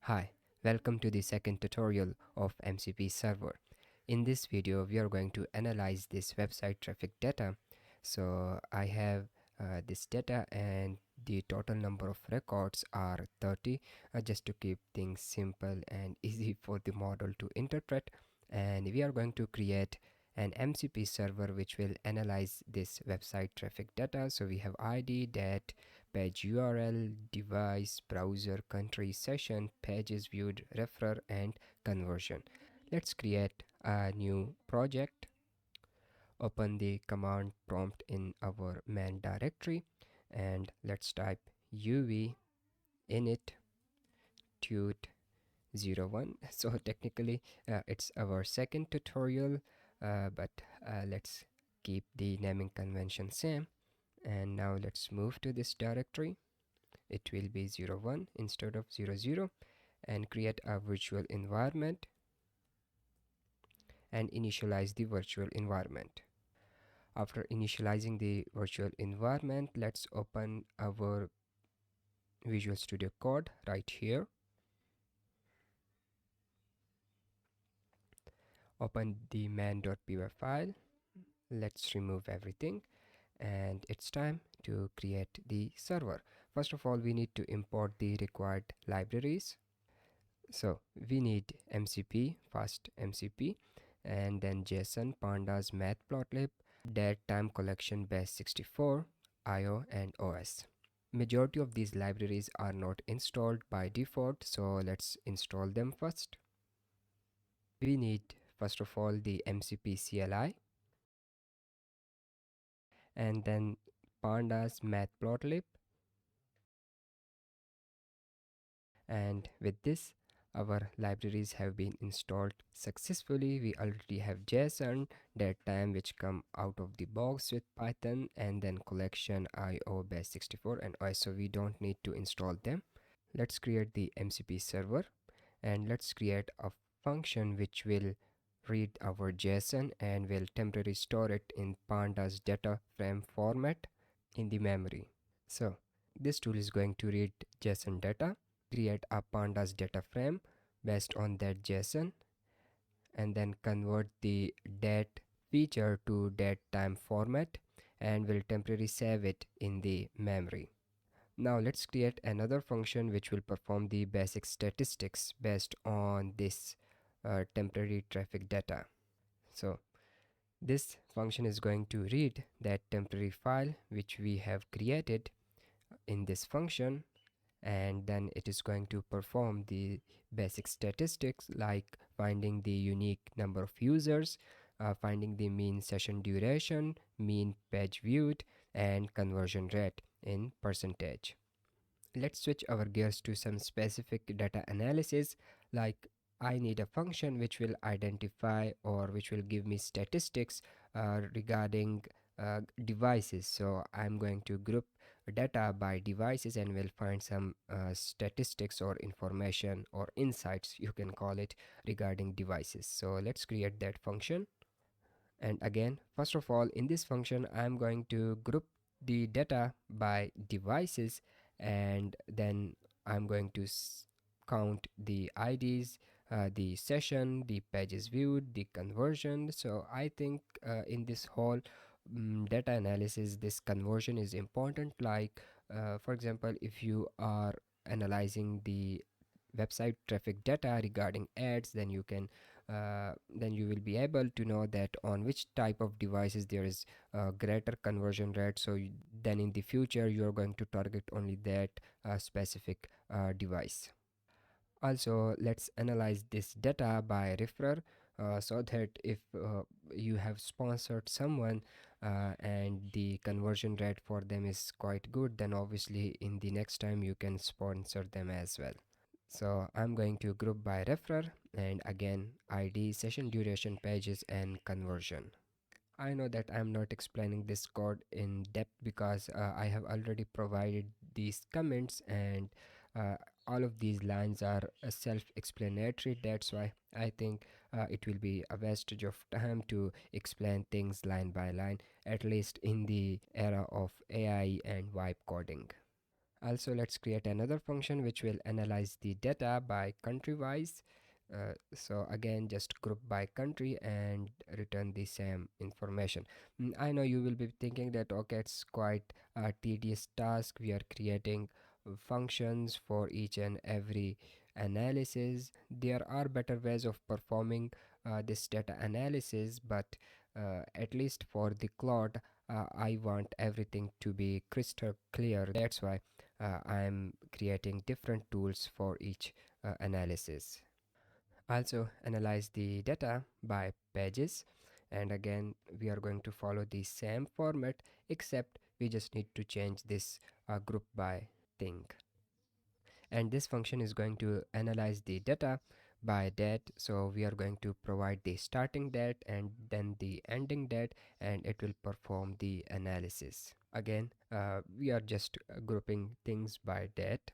Hi, welcome to the second tutorial of MCP server. In this video, we are going to analyze this website traffic data. So I have this data and the total number of records are 30 just to keep things simple and easy for the model to interpret. And we are going to create an MCP server which will analyze this website traffic data. So we have ID, date, page URL, device, browser, country, session, pages viewed, referrer, and conversion. Let's create a new project. Open the command prompt in our main directory and let's type uv init tut-01. So technically it's our second tutorial, but let's keep the naming convention same. And now let's move to this directory. It will be 01 instead of 00 and create a virtual environment and initialize the virtual environment. After initializing the virtual environment, let's open our Visual Studio Code right here. Open the main.py file. Let's remove everything and it's time to create the server. First of all, we need to import the required libraries. So we need MCP, fast MCP, and then JSON, pandas, matplotlib, date time collection, base64, IO, and OS. Majority of these libraries are not installed by default, so let's install them first. We need first of all the MCP CLI and then pandas matplotlib, and with this our libraries have been installed successfully. We already have JSON, datetime which come out of the box with Python, and then collection, IO, base64, and OS, so we don't need to install them. Let's create the MCP server and let's create a function which will read our JSON and will temporarily store it in pandas data frame format in the memory. So this tool is going to read JSON data, create a pandas data frame based on that JSON, and then convert the date feature to date time format and will temporarily save it in the memory. Now let's create another function which will perform the basic statistics based on this temporary traffic data. So this function is going to read that temporary file which we have created in this function, and then it is going to perform the basic statistics like finding the unique number of users, finding the mean session duration, mean page viewed, and conversion rate in percentage. Let's switch our gears to some specific data analysis. Like I need a function which will identify or which will give me statistics regarding devices. So I'm going to group data by devices and we'll find some statistics or information or insights, you can call it, regarding devices. So let's create that function. And again, first of all, in this function I'm going to group the data by devices, and then I'm going to count the IDs, the session, the pages viewed, the conversion. So I think in this whole data analysis, this conversion is important. Like for example, if you are analyzing the website traffic data regarding ads, then you can then you will be able to know that on which type of devices there is a greater conversion rate. So then in the future you are going to target only that specific device. Also, let's analyze this data by referrer, so that if you have sponsored someone and the conversion rate for them is quite good, then obviously in the next time you can sponsor them as well. So I'm going to group by referrer, and again ID, session duration, pages, and conversion. I know that I'm not explaining this code in depth because I have already provided these comments, and uh, all of these lines are self-explanatory. That's why I think it will be a wastage of time to explain things line by line, at least in the era of AI and vibe coding. Also, let's create another function which will analyze the data by country wise. So again, just group by country and return the same information. I know you will be thinking that okay, it's quite a tedious task. We are creating functions for each and every analysis. There are better ways of performing this data analysis, but at least for the Claude, I want everything to be crystal clear. That's why I'm creating different tools for each analysis. Also analyze the data by pages, and again we are going to follow the same format, except we just need to change this group by thing. And this function is going to analyze the data by date, so we are going to provide the starting date and then the ending date, and it will perform the analysis. Again, we are just grouping things by date.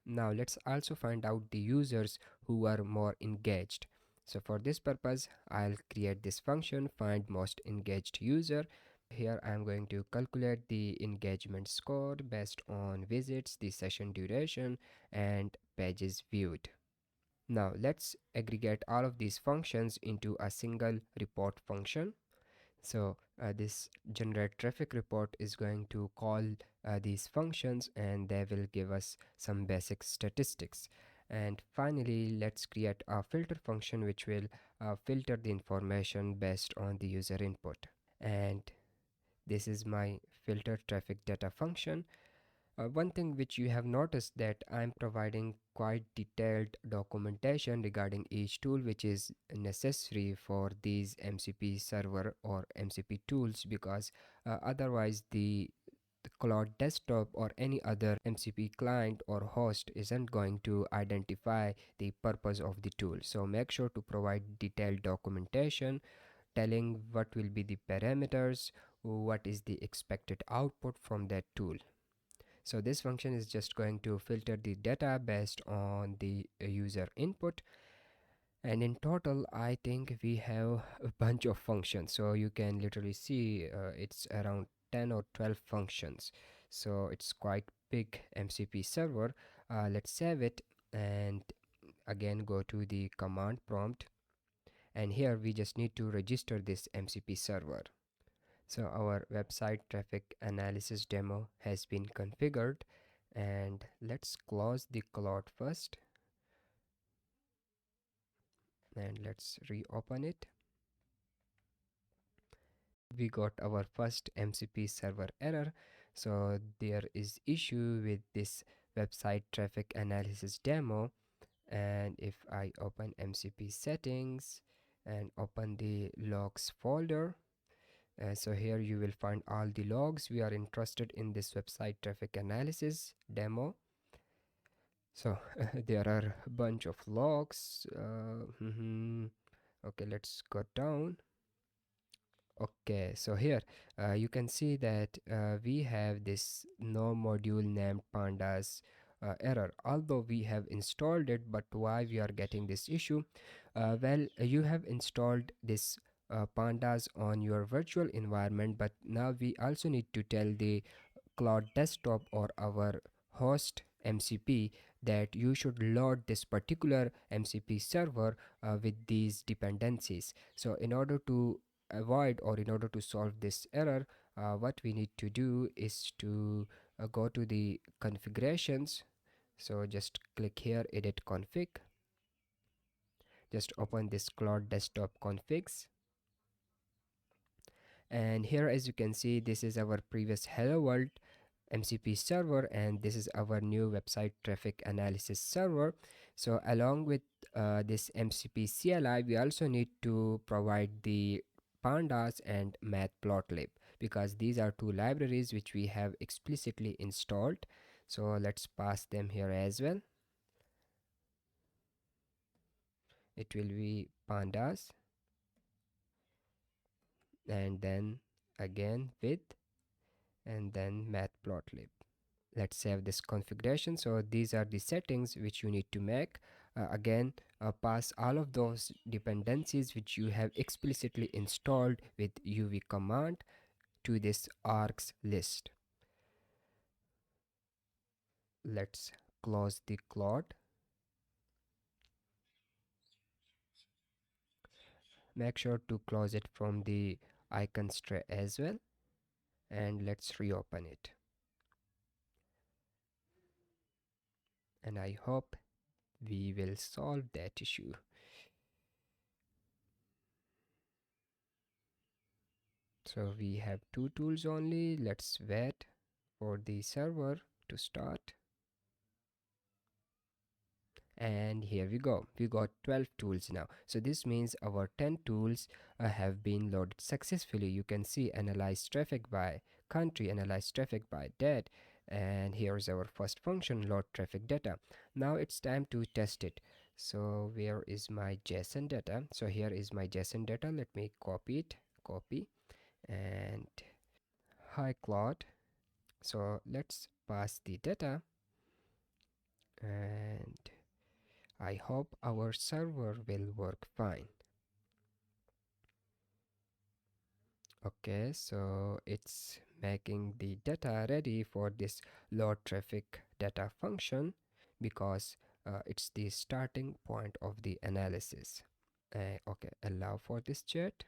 Now let's also find out the users who are more engaged. So for this purpose, I'll create this function find most engaged user. Here I'm going to calculate the engagement score based on visits, the session duration, and pages viewed. Now let's aggregate all of these functions into a single report function. So this generate traffic report is going to call these functions, and they will give us some basic statistics. And finally, let's create a filter function which will filter the information based on the user input. And this is my filter traffic data function. One thing which you have noticed that I'm providing quite detailed documentation regarding each tool which is necessary for these MCP server or MCP tools, because otherwise the Claude desktop or any other MCP client or host isn't going to identify the purpose of the tool. So make sure to provide detailed documentation telling what will be the parameters, what is the expected output from that tool. So this function is just going to filter the data based on the user input, and in total I think we have a bunch of functions. So you can literally see it's around 10 or 12 functions. So it's quite big MCP server. Let's save it and again go to the command prompt, and here we just need to register this MCP server. So our website traffic analysis demo has been configured, and let's close the Claude first and let's reopen it. We got our first MCP server error, so there is issue with this website traffic analysis demo. And if I open MCP settings and open the logs folder, so here you will find all the logs. We are interested in this website traffic analysis demo. So there are a bunch of logs. Okay, let's go down. Okay, so here you can see that we have this no module named pandas error, although we have installed it. But why we are getting this issue? Well, you have installed this pandas on your virtual environment, but now we also need to tell the Claude desktop or our host MCP that you should load this particular MCP server with these dependencies. So in order to avoid or in order to solve this error, what we need to do is to go to the configurations. So just click here, edit config, just open this Claude desktop configs, and here as you can see, this is our previous hello world MCP server, and this is our new website traffic analysis server. So along with this MCP CLI, we also need to provide the pandas and matplotlib, because these are two libraries which we have explicitly installed. So let's pass them here as well. It will be pandas and then again with and then matplotlib. Let's save this configuration. So these are the settings which you need to make. Again, pass all of those dependencies which you have explicitly installed with uv command to this args list. let's close the Claude. Make sure to close it from the icons tray as well, and let's reopen it. And I hope we will solve that issue. So we have two tools only. Let's wait for the server to start. And here we go, we got 12 tools now. So this means our 10 tools have been loaded successfully. You can see analyze traffic by country, analyze traffic by date, and here's our first function, load traffic data. Now it's time to test it. So where is my JSON data? So here is my JSON data. Let me copy it, copy, and hi Claude. So let's pass the data, and I hope our server will work fine. Okay, so it's making the data ready for this load traffic data function because it's the starting point of the analysis. Okay, allow for this chat.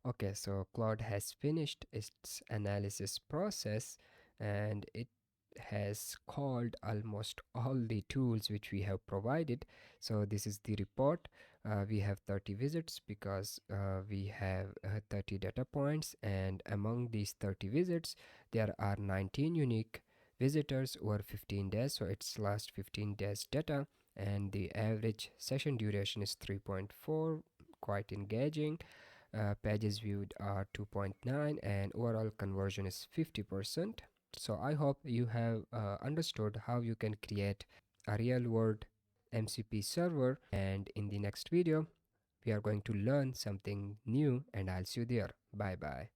Okay, so Claude has finished its analysis process and it has called almost all the tools which we have provided. So this is the report. We have 30 visits because we have 30 data points, and among these 30 visits there are 19 unique visitors over 15 days, so it's last 15 days data, and the average session duration is 3.4, quite engaging. Pages viewed are 2.9 and overall conversion is 50%. So I hope you have understood how you can create a real world MCP server, and in the next video we are going to learn something new, and I'll see you there. Bye bye.